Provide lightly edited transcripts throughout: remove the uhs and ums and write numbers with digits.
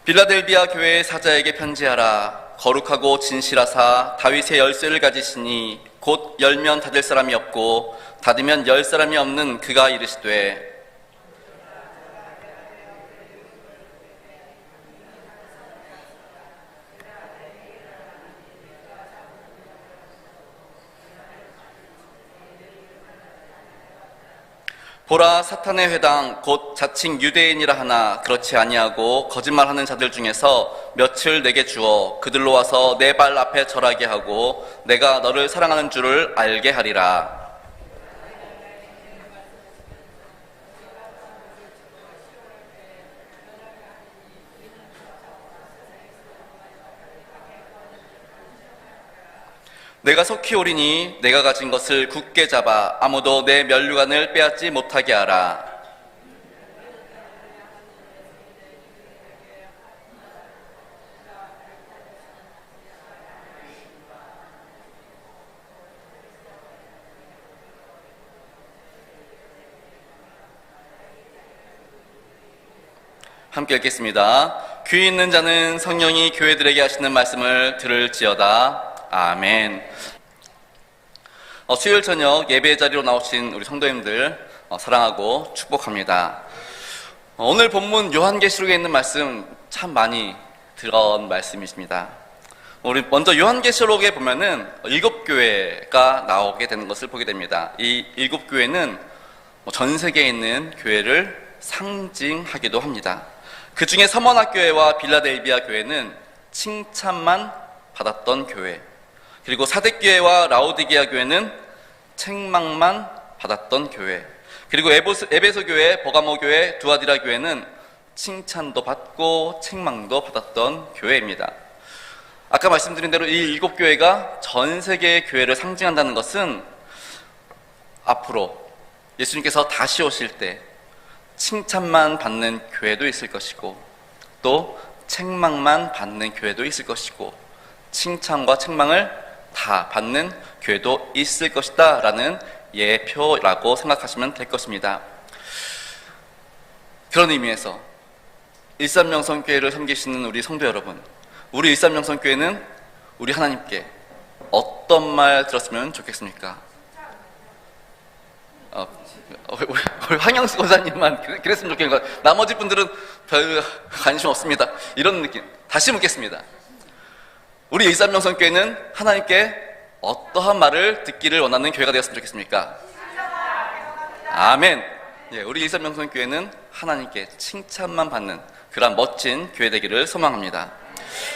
빌라델비아 교회의 사자에게 편지하라. 거룩하고 진실하사 다윗의 열쇠를 가지시니 곧 열면 닫을 사람이 없고 닫으면 열 사람이 없는 그가 이르시되, 보라, 사탄의 회당 곧 자칭 유대인이라 하나 그렇지 아니하고 거짓말하는 자들 중에서 몇을 내게 주어 그들로 와서 내 발 앞에 절하게 하고 내가 너를 사랑하는 줄을 알게 하리라. 내가 속히 오리니 내가 가진 것을 굳게 잡아 아무도 내 면류관을 빼앗지 못하게 하라. 함께 읽겠습니다. 귀 있는 자는 성령이 교회들에게 하시는 말씀을 들을지어다. 아멘. 수요일 저녁 예배 자리로 나오신 우리 성도님들 사랑하고 축복합니다. 오늘 본문 요한계시록에 있는 말씀 참 많이 들어온 말씀이십니다. 우리 먼저 요한계시록에 보면은 7교회가 나오게 되는 것을 보게 됩니다. 이 7교회는 전 세계에 있는 교회를 상징하기도 합니다. 그 중에 서머나교회와 빌라델비아 교회는 칭찬만 받았던 교회, 그리고 사대교회와 라오디게아 교회는 책망만 받았던 교회, 그리고 에베소 교회, 버가모 교회, 두아디라 교회는 칭찬도 받고 책망도 받았던 교회입니다. 아까 말씀드린 대로 이 7교회가 전 세계의 교회를 상징한다는 것은 앞으로 예수님께서 다시 오실 때 칭찬만 받는 교회도 있을 것이고 또 책망만 받는 교회도 있을 것이고 칭찬과 책망을 다 받는 교회도 있을 것이다 라는 예표라고 생각하시면 될 것입니다. 그런 의미에서 일삼명성교회를 섬기시는 우리 성도 여러분, 우리 일삼명성교회는 우리 하나님께 어떤 말 들었으면 좋겠습니까? 황영수 권사님만 그랬으면 좋겠는 것, 나머지 분들은 별 관심 없습니다. 이런 느낌. 다시 묻겠습니다. 우리 일삼명성교회는 하나님께 어떠한 말을 듣기를 원하는 교회가 되었으면 좋겠습니까? 아멘. 예, 우리 일삼명성교회는 하나님께 칭찬만 받는 그런 멋진 교회 되기를 소망합니다.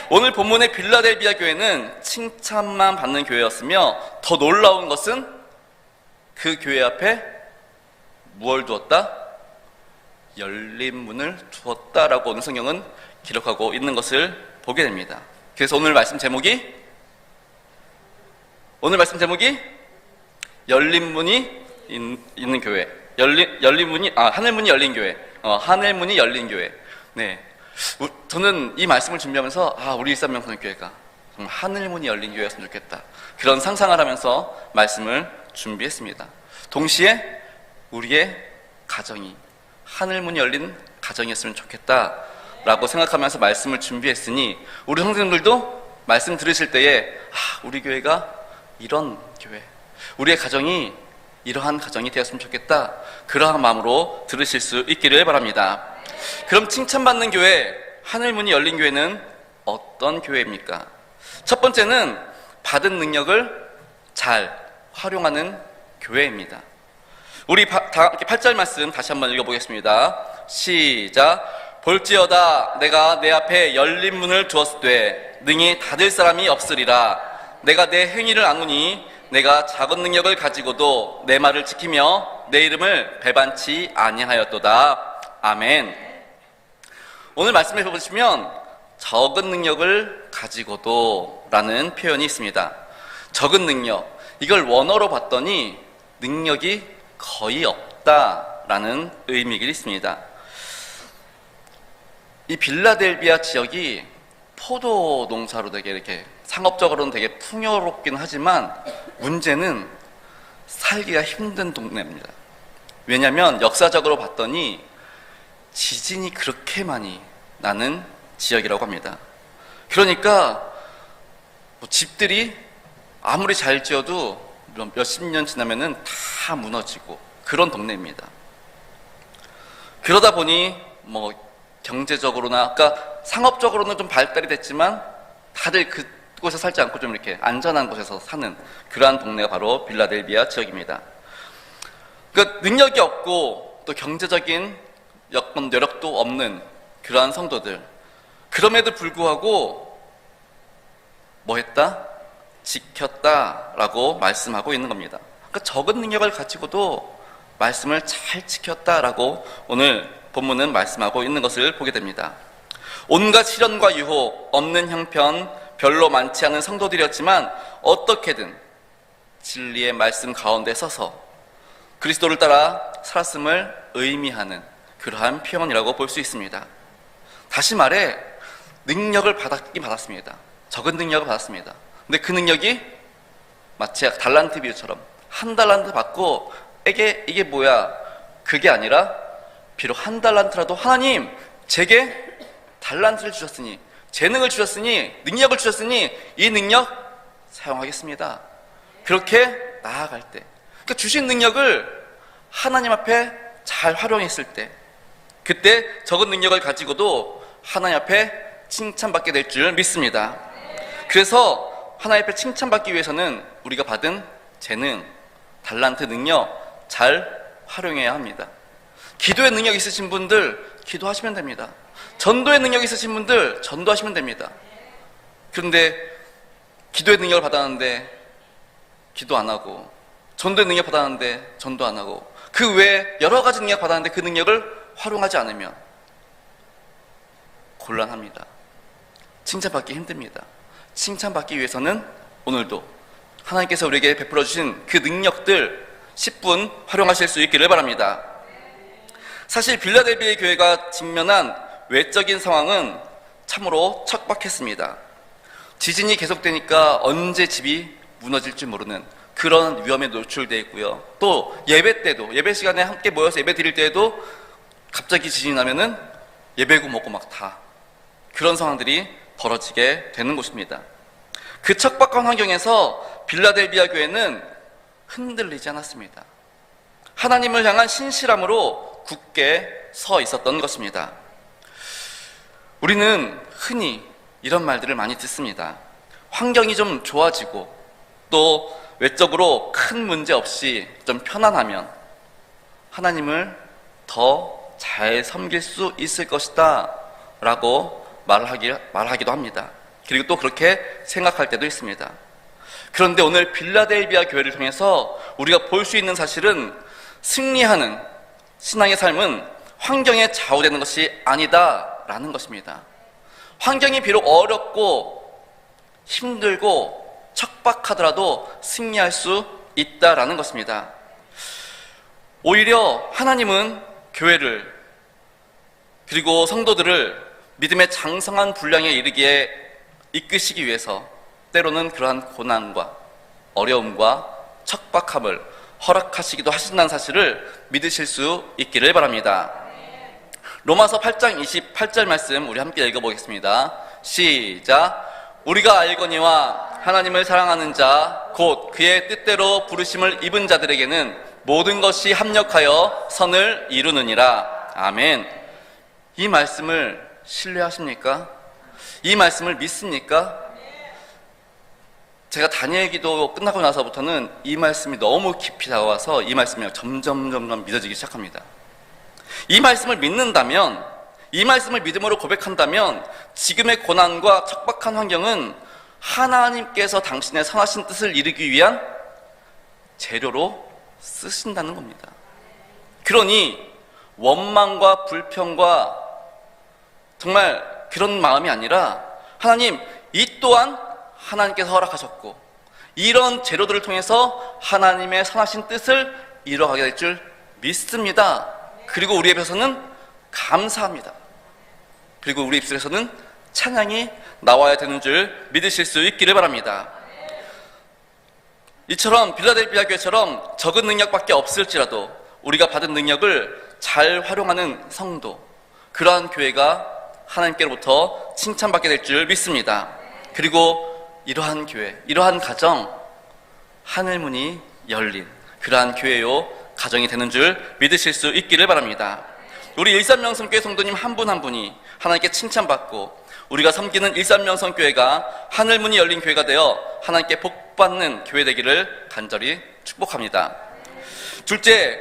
오늘 본문의 빌라델비아 교회는 칭찬만 받는 교회였으며 더 놀라운 것은 그 교회 앞에 무엇을 두었다? 열린 문을 두었다라고 오늘 성경은 기록하고 있는 것을 보게 됩니다. 그래서 오늘 말씀 제목이 열린 문이 있는 교회, 열린 문이 하늘 문이 열린 교회, 하늘 문이 열린 교회. 네, 저는 이 말씀을 준비하면서 우리 일삼명성교회가 정말 하늘 문이 열린 교회였으면 좋겠다, 그런 상상을 하면서 말씀을 준비했습니다. 동시에 우리의 가정이 하늘 문이 열린 가정이었으면 좋겠다 라고 생각하면서 말씀을 준비했으니 우리 성도님들도 말씀 들으실 때에 우리 교회가 이런 교회, 우리의 가정이 이러한 가정이 되었으면 좋겠다, 그러한 마음으로 들으실 수 있기를 바랍니다. 그럼 칭찬받는 교회, 하늘문이 열린 교회는 어떤 교회입니까? 첫 번째는 받은 능력을 잘 활용하는 교회입니다. 우리 8절 말씀 다시 한번 읽어보겠습니다. 시작. 볼지어다 내가 내 앞에 열린 문을 두었으되 능히 닫을 사람이 없으리라. 내가 내 행위를 아노니 내가 작은 능력을 가지고도 내 말을 지키며 내 이름을 배반치 아니하였도다. 아멘. 오늘 말씀해 보시면 적은 능력을 가지고도 라는 표현이 있습니다. 적은 능력, 이걸 원어로 봤더니 능력이 거의 없다라는 의미가 있습니다. 이 빌라델비아 지역이 포도 농사로 되게 이렇게 상업적으로는 되게 풍요롭긴 하지만 문제는 살기가 힘든 동네입니다. 왜냐하면 역사적으로 봤더니 지진이 그렇게 많이 나는 지역이라고 합니다. 그러니까 뭐 집들이 아무리 잘 지어도 몇십 년 지나면은 다 무너지고 그런 동네입니다. 그러다 보니 뭐 경제적으로나 그러니까 상업적으로는 좀 발달이 됐지만 다들 그곳에 살지 않고 좀 이렇게 안전한 곳에서 사는 그러한 동네가 바로 빌라델비아 지역입니다. 그러니까 능력이 없고 또 경제적인 여건 여력도 없는 그러한 성도들, 그럼에도 불구하고 뭐 했다? 지켰다라고 말씀하고 있는 겁니다. 그러니까 적은 능력을 가지고도 말씀을 잘 지켰다라고 오늘 본문은 말씀하고 있는 것을 보게 됩니다. 온갖 시련과 유혹, 없는 형편, 별로 많지 않은 성도들이었지만 어떻게든 진리의 말씀 가운데 서서 그리스도를 따라 살았음을 의미하는 그러한 표현이라고 볼 수 있습니다. 다시 말해 능력을 받았긴 받았습니다. 적은 능력을 받았습니다. 근데 그 능력이 마치 달란트 비유처럼 한 달란트 받고 이게 뭐야? 그게 아니라 비록 한 달란트라도 하나님 제게 달란트를 주셨으니 재능을 주셨으니 능력을 주셨으니 이 능력 사용하겠습니다. 그렇게 나아갈 때 그러니까 주신 능력을 하나님 앞에 잘 활용했을 때 그때 적은 능력을 가지고도 하나님 앞에 칭찬받게 될 줄 믿습니다. 그래서 하나님 앞에 칭찬받기 위해서는 우리가 받은 재능, 달란트, 능력 잘 활용해야 합니다. 기도의 능력 있으신 분들 기도하시면 됩니다. 전도의 능력 있으신 분들 전도하시면 됩니다. 그런데 기도의 능력을 받았는데 기도 안 하고 전도의 능력 받았는데 전도 안 하고 그 외에 여러 가지 능력 받았는데 그 능력을 활용하지 않으면 곤란합니다. 칭찬받기 힘듭니다. 칭찬받기 위해서는 오늘도 하나님께서 우리에게 베풀어 주신 그 능력들 10분 활용하실 수 있기를 바랍니다. 사실 빌라델비아 교회가 직면한 외적인 상황은 참으로 척박했습니다. 지진이 계속되니까 언제 집이 무너질지 모르는 그런 위험에 노출되어 있고요. 또 예배 때도 예배 시간에 함께 모여서 예배 드릴 때에도 갑자기 지진이 나면은 예배구 먹고 막 다 그런 상황들이 벌어지게 되는 곳입니다. 그 척박한 환경에서 빌라델비아 교회는 흔들리지 않았습니다. 하나님을 향한 신실함으로 굳게 서 있었던 것입니다. 우리는 흔히 이런 말들을 많이 듣습니다. 환경이 좀 좋아지고 또 외적으로 큰 문제 없이 좀 편안하면 하나님을 더 잘 섬길 수 있을 것이다 라고 말하기도 합니다. 그리고 또 그렇게 생각할 때도 있습니다. 그런데 오늘 빌라델비아 교회를 통해서 우리가 볼 수 있는 사실은 승리하는 신앙의 삶은 환경에 좌우되는 것이 아니다라는 것입니다. 환경이 비록 어렵고 힘들고 척박하더라도 승리할 수 있다라는 것입니다. 오히려 하나님은 교회를 그리고 성도들을 믿음의 장성한 분량에 이르기에 이끄시기 위해서 때로는 그러한 고난과 어려움과 척박함을 허락하시기도 하신다는 사실을 믿으실 수 있기를 바랍니다. 로마서 8장 28절 말씀 우리 함께 읽어보겠습니다. 시작. 우리가 알거니와 하나님을 사랑하는 자 곧 그의 뜻대로 부르심을 입은 자들에게는 모든 것이 합력하여 선을 이루느니라. 아멘. 이 말씀을 신뢰하십니까? 이 말씀을 믿습니까? 제가 다니엘 기도 끝나고 나서부터는 이 말씀이 너무 깊이 다가와서 이 말씀이 점점 믿어지기 시작합니다. 이 말씀을 믿는다면, 이 말씀을 믿음으로 고백한다면 지금의 고난과 척박한 환경은 하나님께서 당신의 선하신 뜻을 이루기 위한 재료로 쓰신다는 겁니다. 그러니 원망과 불평과 정말 그런 마음이 아니라 하나님, 이 또한 하나님께서 허락하셨고 이런 재료들을 통해서 하나님의 선하신 뜻을 이루어가게 될 줄 믿습니다. 그리고 우리 입에서는 감사합니다. 그리고 우리 입술에서는 찬양이 나와야 되는 줄 믿으실 수 있기를 바랍니다. 이처럼 빌라델비아 교회처럼 적은 능력밖에 없을지라도 우리가 받은 능력을 잘 활용하는 성도, 그러한 교회가 하나님께로부터 칭찬받게 될 줄 믿습니다. 그리고 이러한 교회, 이러한 가정, 하늘문이 열린 그러한 교회요 가정이 되는 줄 믿으실 수 있기를 바랍니다. 우리 일산명성교회 성도님 한 분 한 분이 하나님께 칭찬받고 우리가 섬기는 일산명성교회가 하늘문이 열린 교회가 되어 하나님께 복받는 교회 되기를 간절히 축복합니다. 둘째,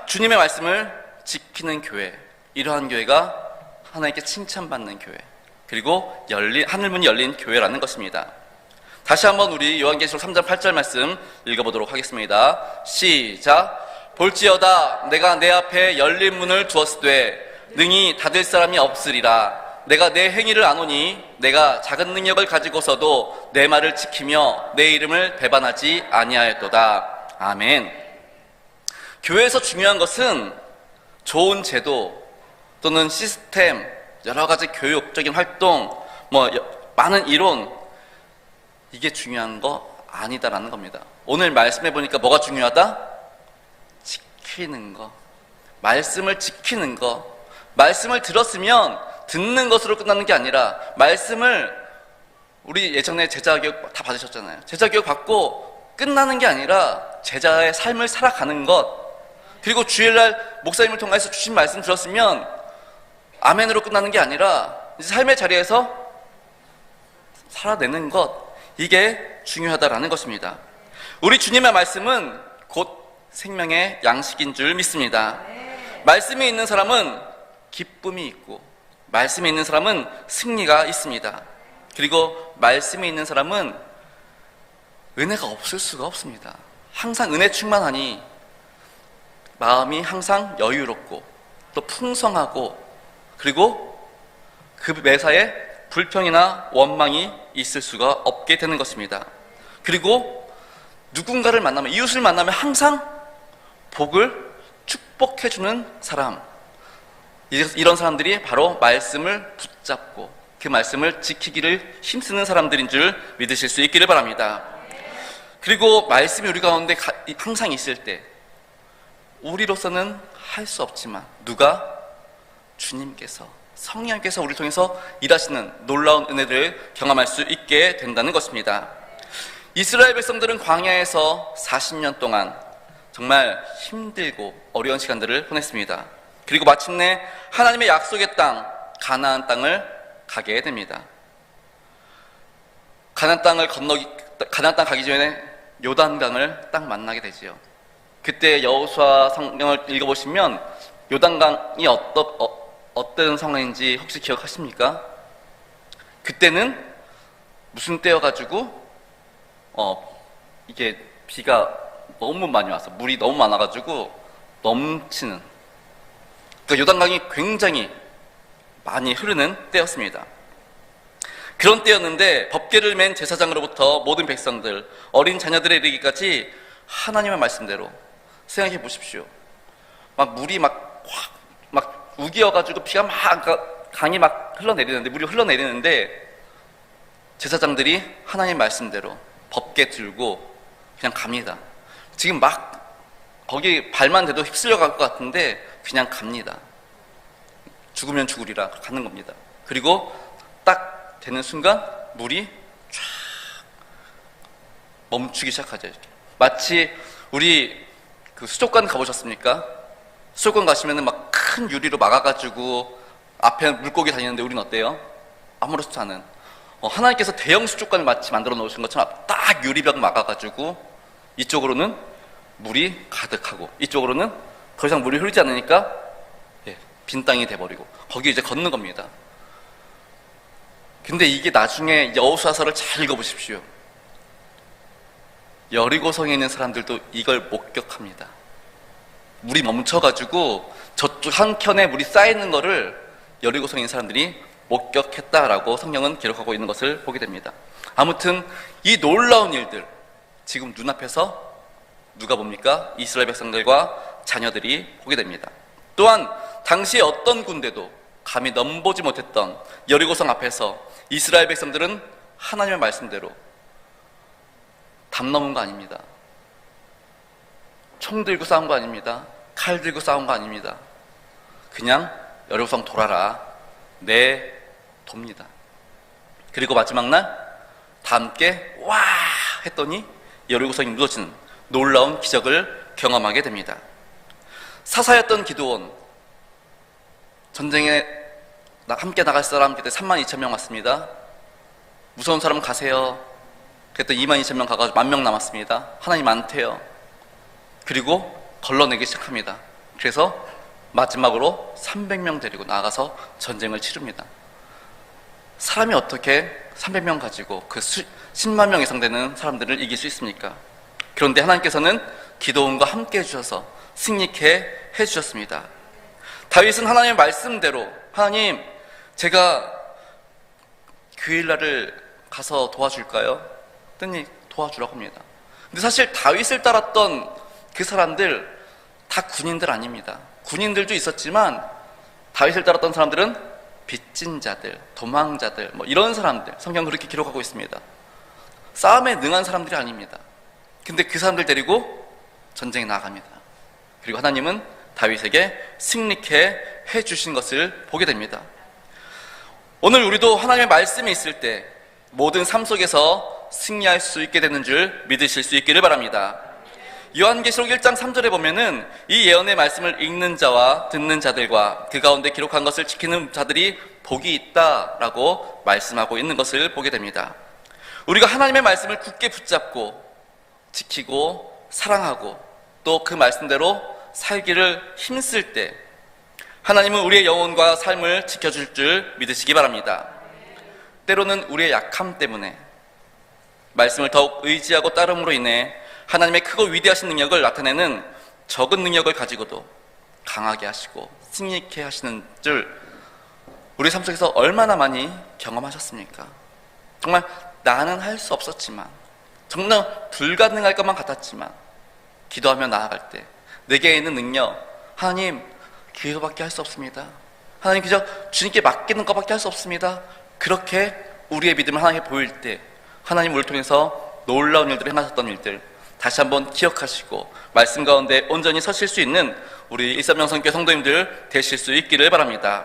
주님의 말씀을 지키는 교회, 이러한 교회가 하나님께 칭찬받는 교회, 그리고 하늘문이 열린 교회라는 것입니다. 다시 한번 우리 요한계시록 3장 8절 말씀 읽어보도록 하겠습니다. 시작. 볼지어다 내가 내 앞에 열린 문을 두었으되 능히 닫을 사람이 없으리라. 내가 내 행위를 아노니 내가 작은 능력을 가지고서도 내 말을 지키며 내 이름을 배반하지 아니하였도다. 아멘. 교회에서 중요한 것은 좋은 제도 또는 시스템, 여러 가지 교육적인 활동, 많은 이론, 이게 중요한 거 아니다라는 겁니다. 오늘 말씀해 보니까 뭐가 중요하다? 지키는 거. 말씀을 지키는 거. 말씀을 들었으면 듣는 것으로 끝나는 게 아니라 말씀을, 우리 예전에 제자교육 다 받으셨잖아요. 제자교육 받고 끝나는 게 아니라 제자의 삶을 살아가는 것, 그리고 주일날 목사님을 통해서 주신 말씀 들었으면 아멘으로 끝나는 게 아니라 이제 삶의 자리에서 살아내는 것, 이게 중요하다라는 것입니다. 우리 주님의 말씀은 곧 생명의 양식인 줄 믿습니다. 말씀이 있는 사람은 기쁨이 있고 말씀이 있는 사람은 승리가 있습니다. 그리고 말씀이 있는 사람은 은혜가 없을 수가 없습니다. 항상 은혜 충만하니 마음이 항상 여유롭고 또 풍성하고, 그리고 그 매사에 불평이나 원망이 있을 수가 없게 되는 것입니다. 그리고 누군가를 만나면, 이웃을 만나면 항상 복을 축복해주는 사람, 이런 사람들이 바로 말씀을 붙잡고 그 말씀을 지키기를 힘쓰는 사람들인 줄 믿으실 수 있기를 바랍니다. 그리고 말씀이 우리 가운데 항상 있을 때 우리로서는 할 수 없지만 누가? 주님께서, 성령께서 우리를 통해서 일하시는 놀라운 은혜를 경험할 수 있게 된다는 것입니다. 이스라엘 백성들은 광야에서 40년 동안 정말 힘들고 어려운 시간들을 보냈습니다. 그리고 마침내 하나님의 약속의 땅, 가나안 땅을 가게 됩니다. 가나안 땅 가기 전에 요단강을 딱 만나게 되지요. 그때 여호수아 성경을 읽어보시면 요단강이 어떤 상황인지 혹시 기억하십니까? 그때는 무슨 때여가지고 이게 비가 너무 많이 와서 물이 너무 많아가지고 넘치는, 그러니까 요단강이 굉장히 많이 흐르는 때였습니다. 그런 때였는데 법궤를 맨 제사장으로부터 모든 백성들, 어린 자녀들에 이르기까지 하나님의 말씀대로 생각해 보십시오. 막 물이 막 우기어가지고 비가 강이 막 흘러내리는데, 물이 흘러내리는데 제사장들이 하나님의 말씀대로 법궤 들고 그냥 갑니다. 지금 막 거기 발만 대도 휩쓸려 갈 것 같은데 그냥 갑니다. 죽으면 죽으리라 가는 겁니다. 그리고 딱 되는 순간 물이 쫙 멈추기 시작하죠. 마치 우리 그 수족관 가보셨습니까? 수족관 가시면은 막 큰 유리로 막아가지고 앞에 물고기 다니는데 우리는 어때요? 아무렇지도 않은, 하나님께서 대형 수족관을 마치 만들어 놓으신 것처럼 딱 유리벽 막아가지고 이쪽으로는 물이 가득하고 이쪽으로는 더 이상 물이 흐르지 않으니까 빈 땅이 돼버리고 거기 이제 걷는 겁니다. 근데 이게 나중에 여호수아서를 잘 읽어보십시오. 여리고성에 있는 사람들도 이걸 목격합니다. 물이 멈춰가지고 저쪽 한켠에 물이 쌓이는 거를 여리고성에 있는 사람들이 목격했다라고 성경은 기록하고 있는 것을 보게 됩니다. 아무튼 이 놀라운 일들 지금 눈앞에서 누가 봅니까? 이스라엘 백성들과 자녀들이 보게 됩니다. 또한 당시에 어떤 군대도 감히 넘보지 못했던 여리고성 앞에서 이스라엘 백성들은 하나님의 말씀대로 담 넘은 거 아닙니다. 총 들고 싸운 거 아닙니다. 칼 들고 싸운 거 아닙니다. 그냥 여리고성 돌아라, 내돕니다. 그리고 마지막 날 다 함께 와 했더니 여리고성이 무너지는 놀라운 기적을 경험하게 됩니다. 사사였던 기드온, 전쟁에 함께 나갈 사람 그때 32,000명 왔습니다. 무서운 사람 가세요. 그랬더니 22,000명 가가지고 10,000명 남았습니다. 하나님 많대요. 그리고 걸러내기 시작합니다. 그래서 마지막으로 300명 데리고 나가서 전쟁을 치릅니다. 사람이 어떻게 300명 가지고 그 10만 명 이상 되는 사람들을 이길 수 있습니까? 그런데 하나님께서는 기드온과 함께 해주셔서 승리케 해주셨습니다. 다윗은 하나님의 말씀대로 하나님 제가 교일날을 가서 도와줄까요? 했더니 도와주라고 합니다. 근데 사실 다윗을 따랐던 그 사람들 다 군인들 아닙니다. 군인들도 있었지만 다윗을 따랐던 사람들은 빚진 자들, 도망자들 이런 사람들, 성경 그렇게 기록하고 있습니다. 싸움에 능한 사람들이 아닙니다. 근데 그 사람들 데리고 전쟁에 나갑니다. 그리고 하나님은 다윗에게 승리케 해주신 것을 보게 됩니다. 오늘 우리도 하나님의 말씀이 있을 때 모든 삶 속에서 승리할 수 있게 되는 줄 믿으실 수 있기를 바랍니다. 요한계시록 1장 3절에 보면은 이 예언의 말씀을 읽는 자와 듣는 자들과 그 가운데 기록한 것을 지키는 자들이 복이 있다라고 말씀하고 있는 것을 보게 됩니다. 우리가 하나님의 말씀을 굳게 붙잡고 지키고 사랑하고 또 그 말씀대로 살기를 힘쓸 때 하나님은 우리의 영혼과 삶을 지켜줄 줄 믿으시기 바랍니다. 때로는 우리의 약함 때문에 말씀을 더욱 의지하고 따름으로 인해 하나님의 크고 위대하신 능력을 나타내는 적은 능력을 가지고도 강하게 하시고 승리케 하시는 줄 우리 삶 속에서 얼마나 많이 경험하셨습니까? 정말 나는 할 수 없었지만 정말 불가능할 것만 같았지만 기도하며 나아갈 때 내게 있는 능력 하나님 기도밖에 할 수 없습니다. 하나님 그저 주님께 맡기는 것밖에 할 수 없습니다. 그렇게 우리의 믿음을 하나님께 보일 때 하나님 우리를 통해서 놀라운 일들을 행하셨던 일들 다시 한번 기억하시고 말씀 가운데 온전히 서실 수 있는 우리 일삼영성교회 성도님들 되실 수 있기를 바랍니다.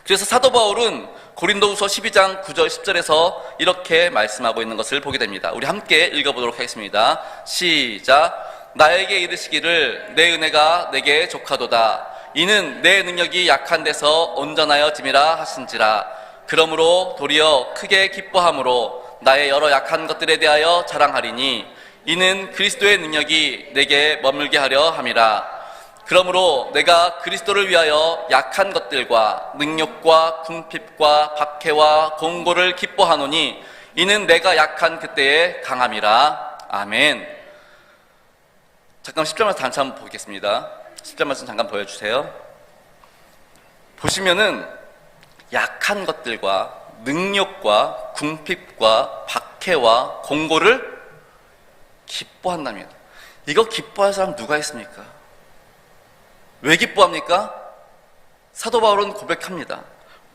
그래서 사도 바울은 고린도후서 12장 9절 10절에서 이렇게 말씀하고 있는 것을 보게 됩니다. 우리 함께 읽어보도록 하겠습니다. 시작. 나에게 이르시기를 내 은혜가 내게 족하도다. 이는 내 능력이 약한 데서 온전하여 짐이라 하신지라. 그러므로 도리어 크게 기뻐함으로 나의 여러 약한 것들에 대하여 자랑하리니 이는 그리스도의 능력이 내게 머물게 하려 함이라. 그러므로 내가 그리스도를 위하여 약한 것들과 능력과 궁핍과 박해와 공고를 기뻐하노니 이는 내가 약한 그때의 강함이라. 아멘. 잠깐 10절 말씀 다시 한번 보겠습니다. 10절 말씀 잠깐 보여주세요. 보시면은 약한 것들과 능력과 궁핍과 박해와 공고를 기뻐한다면 이거 기뻐할 사람 누가 있습니까? 왜 기뻐합니까? 사도 바울은 고백합니다.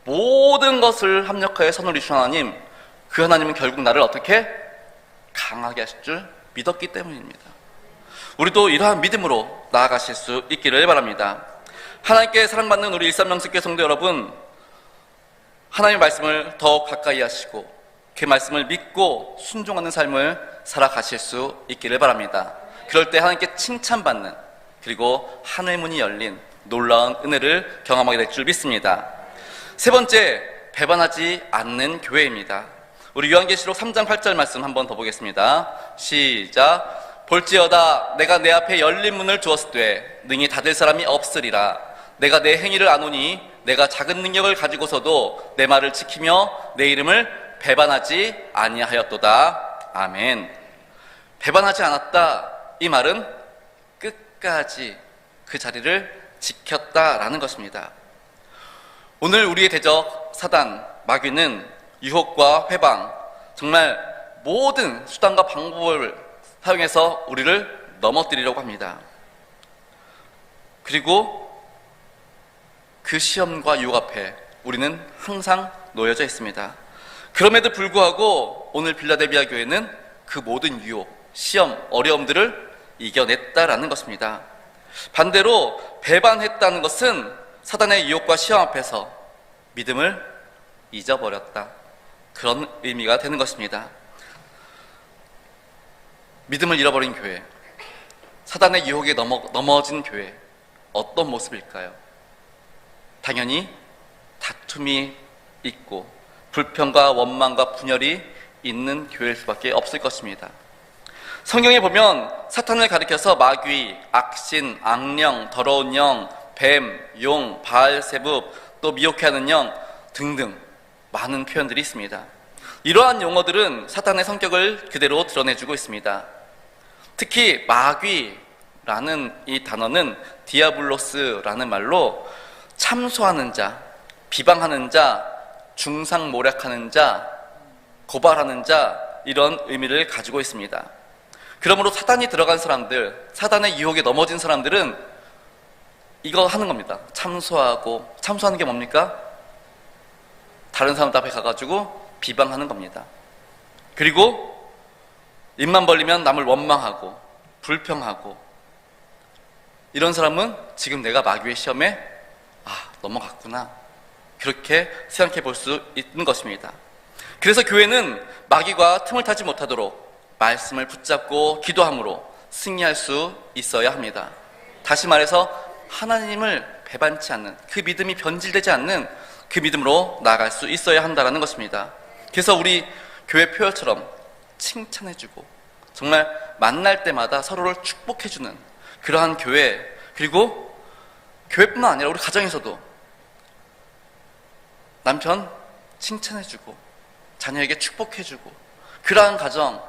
모든 것을 합력하여 선을 이루신 하나님, 그 하나님은 결국 나를 어떻게 강하게 하실 줄 믿었기 때문입니다. 우리도 이러한 믿음으로 나아가실 수 있기를 바랍니다. 하나님께 사랑받는 우리 일삼명석교 성도 여러분, 하나님의 말씀을 더 가까이 하시고 그 말씀을 믿고 순종하는 삶을 살아가실 수 있기를 바랍니다. 그럴 때 하나님께 칭찬받는 그리고 하늘 문이 열린 놀라운 은혜를 경험하게 될 줄 믿습니다. 세 번째, 배반하지 않는 교회입니다. 우리 요한계시록 3장 8절 말씀 한번 더 보겠습니다. 시작. 볼지어다 내가 내 앞에 열린 문을 두었을 때 능히 닫을 사람이 없으리라. 내가 내 행위를 아노니 내가 작은 능력을 가지고서도 내 말을 지키며 내 이름을 배반하지 아니하였도다. 아멘. 배반하지 않았다. 이 말은 끝까지 그 자리를 지켰다라는 것입니다. 오늘 우리의 대적 사단 마귀는 유혹과 회방 정말 모든 수단과 방법을 사용해서 우리를 넘어뜨리려고 합니다. 그리고 그 시험과 유혹 앞에 우리는 항상 놓여져 있습니다. 그럼에도 불구하고 오늘 빌라델비아 교회는 그 모든 유혹, 시험, 어려움들을 이겨냈다라는 것입니다. 반대로 배반했다는 것은 사단의 유혹과 시험 앞에서 믿음을 잊어버렸다. 그런 의미가 되는 것입니다. 믿음을 잃어버린 교회, 사단의 유혹에 넘어진 교회, 어떤 모습일까요? 당연히 다툼이 있고 불평과 원망과 분열이 있는 교회일 수밖에 없을 것입니다. 성경에 보면 사탄을 가리켜서 마귀, 악신, 악령, 더러운 영, 뱀, 용, 바알세붑, 또 미혹해하는 영 등등 많은 표현들이 있습니다. 이러한 용어들은 사탄의 성격을 그대로 드러내주고 있습니다. 특히 마귀라는 이 단어는 디아블로스라는 말로 참소하는 자, 비방하는 자, 중상모략하는 자, 고발하는 자, 이런 의미를 가지고 있습니다. 그러므로 사단이 들어간 사람들, 사단의 유혹에 넘어진 사람들은 이거 하는 겁니다. 참소하는 게 뭡니까? 다른 사람들 앞에 가가지고 비방하는 겁니다. 그리고 입만 벌리면 남을 원망하고 불평하고, 이런 사람은 지금 내가 마귀의 시험에 넘어갔구나, 그렇게 생각해 볼 수 있는 것입니다. 그래서 교회는 마귀가 틈을 타지 못하도록 말씀을 붙잡고 기도함으로 승리할 수 있어야 합니다. 다시 말해서 하나님을 배반치 않는, 그 믿음이 변질되지 않는 그 믿음으로 나아갈 수 있어야 한다는 것입니다. 그래서 우리 교회 표어처럼 칭찬해주고 정말 만날 때마다 서로를 축복해주는 그러한 교회, 그리고 교회뿐만 아니라 우리 가정에서도 남편 칭찬해주고 자녀에게 축복해주고, 그러한 가정,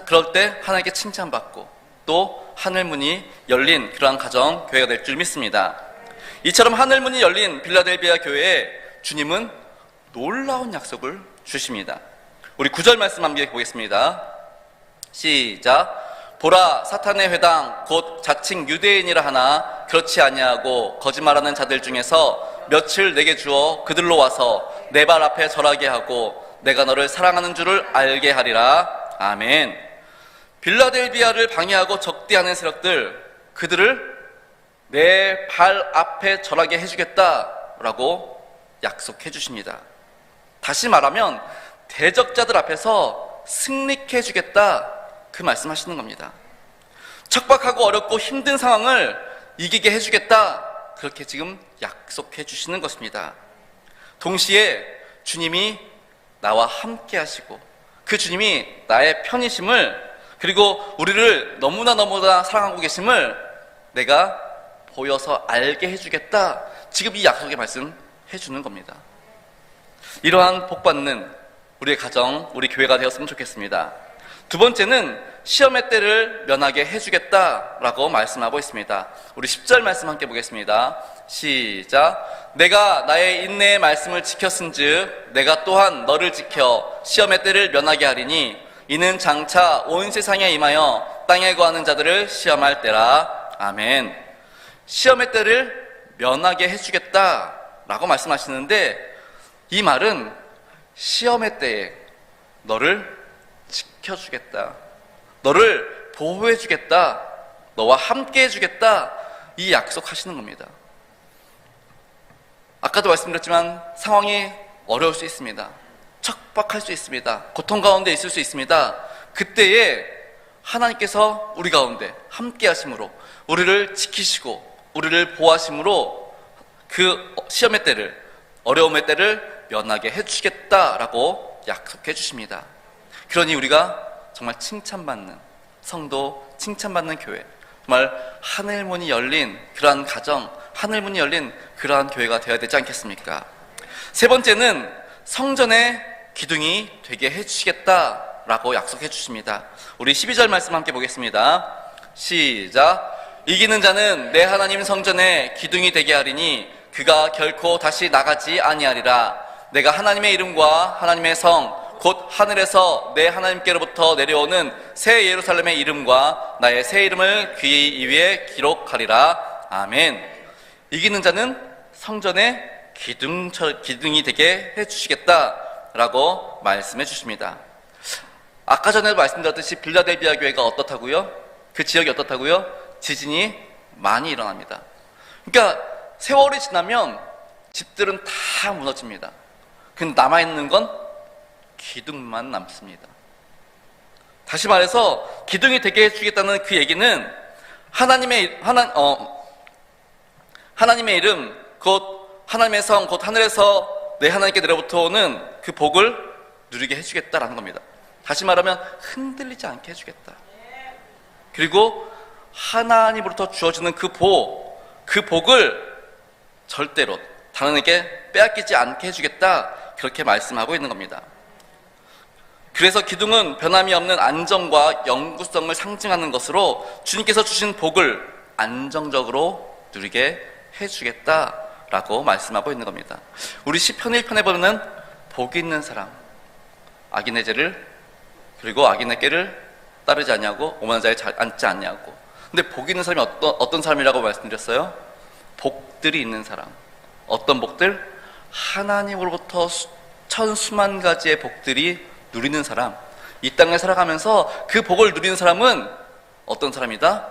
그럴 때 하나님께 칭찬받고 또 하늘문이 열린 그러한 가정, 교회가 될 줄 믿습니다. 이처럼 하늘문이 열린 빌라델비아 교회에 주님은 놀라운 약속을 주십니다. 우리 9절 말씀 함께 보겠습니다. 시작. 보라, 사탄의 회당 곧 자칭 유대인이라 하나 그렇지 아니하고 거짓말하는 자들 중에서 며칠 내게 주어 그들로 와서 내 발 앞에 절하게 하고 내가 너를 사랑하는 줄을 알게 하리라. 아멘. 빌라델비아를 방해하고 적대하는 세력들, 그들을 내 발 앞에 절하게 해주겠다라고 약속해 주십니다. 다시 말하면 대적자들 앞에서 승리케 해주겠다, 그 말씀하시는 겁니다. 척박하고 어렵고 힘든 상황을 이기게 해주겠다, 그렇게 지금 약속해 주시는 것입니다. 동시에 주님이 나와 함께 하시고 그 주님이 나의 편이심을, 그리고 우리를 너무나 사랑하고 계심을 내가 보여서 알게 해주겠다, 지금 이 약속의 말씀 해주는 겁니다. 이러한 복받는 우리의 가정, 우리 교회가 되었으면 좋겠습니다. 두 번째는 시험의 때를 면하게 해주겠다라고 말씀하고 있습니다. 우리 10절 말씀 함께 보겠습니다. 시작. 내가 나의 인내의 말씀을 지켰은즉 내가 또한 너를 지켜 시험의 때를 면하게 하리니 이는 장차 온 세상에 임하여 땅에 거하는 자들을 시험할 때라. 아멘. 시험의 때를 면하게 해주겠다라고 말씀하시는데, 이 말은 시험의 때에 너를 지켜주겠다, 너를 보호해주겠다, 너와 함께 해주겠다, 이 약속하시는 겁니다. 아까도 말씀드렸지만 상황이 어려울 수 있습니다. 척박할 수 있습니다. 고통 가운데 있을 수 있습니다. 그때에 하나님께서 우리 가운데 함께 하심으로 우리를 지키시고 우리를 보호하심으로 그 시험의 때를, 어려움의 때를 면하게 해주시겠다라고 약속해 주십니다. 그러니 우리가 정말 칭찬받는 성도, 칭찬받는 교회, 정말 하늘문이 열린 그러한 가정, 하늘문이 열린 그러한 교회가 되어야 되지 않겠습니까? 세 번째는 성전의 기둥이 되게 해주시겠다라고 약속해 주십니다. 우리 12절 말씀 함께 보겠습니다. 시작. 이기는 자는 내 하나님 성전에 기둥이 되게 하리니 그가 결코 다시 나가지 아니하리라. 내가 하나님의 이름과 하나님의 성 곧 하늘에서 내 하나님께로부터 내려오는 새 예루살렘의 이름과 나의 새 이름을 귀 위에 기록하리라. 아멘. 이기는 자는 성전에 기둥이 되게 해주시겠다라고 말씀해 주십니다. 아까 전에도 말씀드렸듯이 빌라델비아 교회가 어떻다고요? 그 지역이 어떻다고요? 지진이 많이 일어납니다. 그러니까 세월이 지나면 집들은 다 무너집니다. 근데 남아있는 건 기둥만 남습니다. 다시 말해서 기둥이 되게 해주겠다는 그 얘기는 하나님의 이름, 곧 하나님의 성, 곧 하늘에서 내 하나님께 내려부터 오는 그 복을 누리게 해주겠다라는 겁니다. 다시 말하면 흔들리지 않게 해주겠다. 그리고 하나님으로부터 주어지는 그 복을 절대로 다른 에게 빼앗기지 않게 해주겠다, 그렇게 말씀하고 있는 겁니다. 그래서 기둥은 변함이 없는 안정과 영구성을 상징하는 것으로 주님께서 주신 복을 안정적으로 누리게 해주겠다라고 말씀하고 있는 겁니다. 우리 시편 1편에 보면 복이 있는 사람, 악인의 죄를 그리고 악인의 꾀를 따르지 않냐고, 오만한 자에 앉지 않냐고. 근데 복이 있는 사람이 어떤 사람이라고 말씀드렸어요? 복들이 있는 사람. 어떤 복들? 하나님으로부터 천수만 가지의 복들이 누리는 사람. 이 땅을 살아가면서 그 복을 누리는 사람은 어떤 사람이다?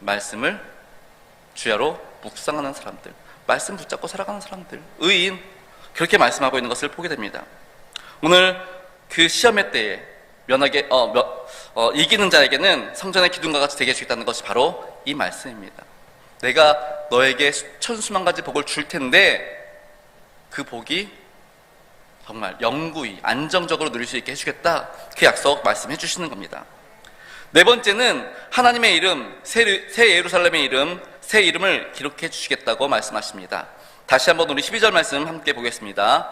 말씀을 주야로 묵상하는 사람들, 말씀 붙잡고 살아가는 사람들, 의인, 그렇게 말씀하고 있는 것을 보게 됩니다. 오늘 그 시험의 때에 이기는 자에게는 성전의 기둥과 같이 되게 해주겠다는 것이 바로 이 말씀입니다. 내가 너에게 천수만 가지 복을 줄 텐데 그 복이 정말 영구히 안정적으로 누릴 수 있게 해주겠다, 그 약속 말씀해 주시는 겁니다. 네 번째는 하나님의 이름, 새 예루살렘의 이름, 새 이름을 기록해 주시겠다고 말씀하십니다. 다시 한번 우리 12절 말씀 함께 보겠습니다.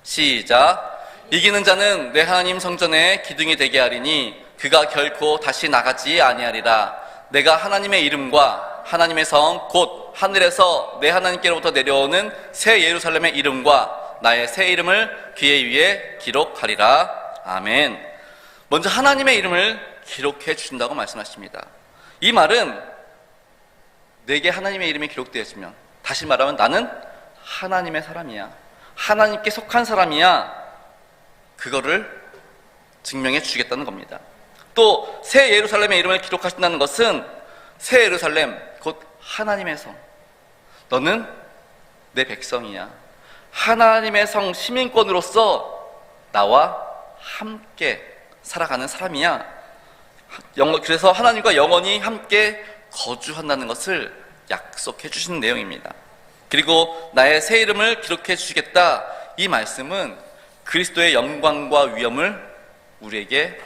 시작. 이기는 자는 내 하나님 성전의 기둥이 되게 하리니 그가 결코 다시 나가지 아니하리라. 내가 하나님의 이름과 하나님의 성 곧 하늘에서 내 하나님께로부터 내려오는 새 예루살렘의 이름과 나의 새 이름을 귀에 위에 기록하리라. 아멘. 먼저 하나님의 이름을 기록해 주신다고 말씀하십니다. 이 말은 내게 하나님의 이름이 기록되었으면, 다시 말하면 나는 하나님의 사람이야, 하나님께 속한 사람이야, 그거를 증명해 주시겠다는 겁니다. 또 새 예루살렘의 이름을 기록하신다는 것은 새 예루살렘 곧 하나님의 성, 너는 내 백성이야, 하나님의 성 시민권으로서 나와 함께 살아가는 사람이야. 그래서 하나님과 영원히 함께 거주한다는 것을 약속해 주시는 내용입니다. 그리고 나의 새 이름을 기록해 주시겠다, 이 말씀은 그리스도의 영광과 위엄을 우리에게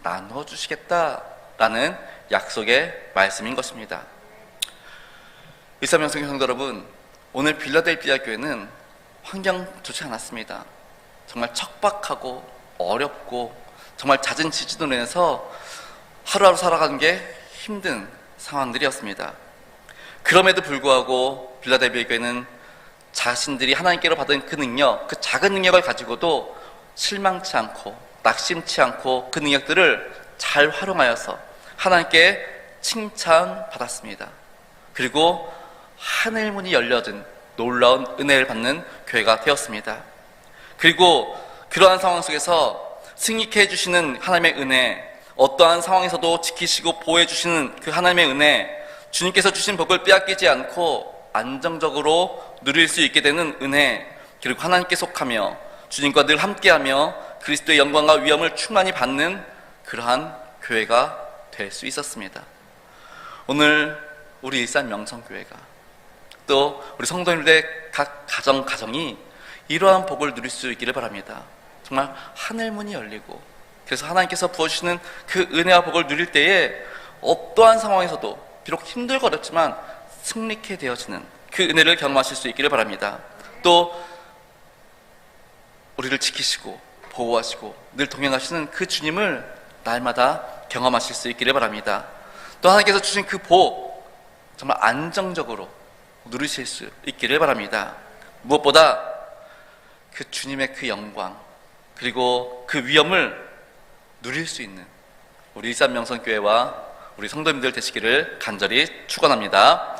나눠 주시겠다라는 약속의 말씀인 것입니다. 일사명성 성도 여러분, 오늘 빌라델피아 교회는 환경 좋지 않았습니다. 정말 척박하고 어렵고 정말 잦은 지진으로 인해서 하루하루 살아가는 게 힘든 상황들이었습니다. 그럼에도 불구하고 빌라델피아 교회는 자신들이 하나님께로 받은 그 능력, 그 작은 능력을 가지고도 실망치 않고 낙심치 않고 그 능력들을 잘 활용하여서 하나님께 칭찬받았습니다. 그리고 하늘문이 열려진 놀라운 은혜를 받는 교회가 되었습니다. 그리고 그러한 상황 속에서 승리케 해주시는 하나님의 은혜, 어떠한 상황에서도 지키시고 보호해 주시는 그 하나님의 은혜, 주님께서 주신 복을 빼앗기지 않고 안정적으로 누릴 수 있게 되는 은혜, 그리고 하나님께 속하며 주님과 늘 함께하며 그리스도의 영광과 위엄을 충만히 받는 그러한 교회가 될 수 있었습니다. 오늘 우리 일산 명성교회가 또 우리 성도님들의 각 가정이 이러한 복을 누릴 수 있기를 바랍니다. 정말 하늘문이 열리고, 그래서 하나님께서 부어주시는 그 은혜와 복을 누릴 때에 어떠한 상황에서도 비록 힘들고 어렵지만 승리케 되어지는 그 은혜를 경험하실 수 있기를 바랍니다. 또 우리를 지키시고 보호하시고 늘 동행하시는 그 주님을 날마다 경험하실 수 있기를 바랍니다. 또 하나님께서 주신 그 복 정말 안정적으로 누리실 수 있기를 바랍니다. 무엇보다 그 주님의 그 영광 그리고 그 위엄을 누릴 수 있는 우리 일산명성교회와 우리 성도님들 되시기를 간절히 축원합니다.